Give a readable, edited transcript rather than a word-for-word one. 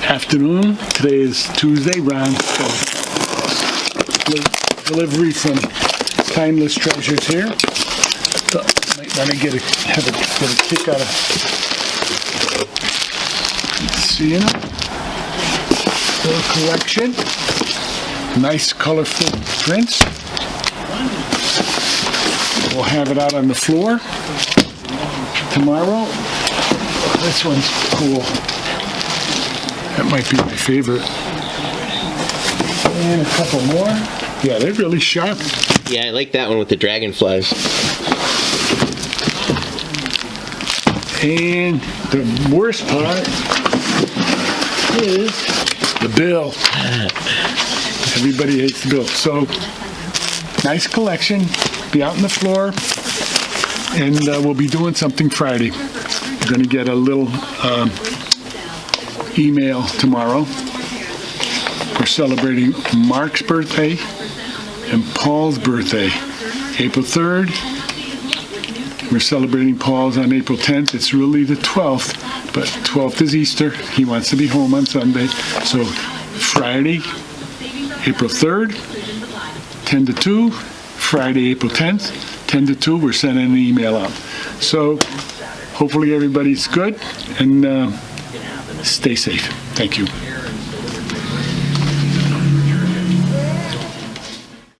afternoon. Today is Tuesday. Ron's got a delivery from Timeless Treasures here. So might want to get a kick out of seeing it. Little collection. Nice colorful prints. We'll have it out on the floor tomorrow. This one's cool. That might be my favorite. And a couple more. Yeah, they're really sharp. Yeah, I like that one with the dragonflies. And the worst part is the bill. Everybody hates the bill. So, nice collection. Be out on the floor. And we'll be doing something Friday. We're going to get a little email tomorrow. We're celebrating Mark's birthday and Paul's birthday, April 3rd. We're celebrating Paul's on April 10th. It's really the 12th, but 12th is Easter. He wants to be home on Sunday. So Friday, April 3rd, 10 to 2. Friday, April 10th, 10 to 2. We're sending an email out. So hopefully everybody's good and stay safe. Thank you.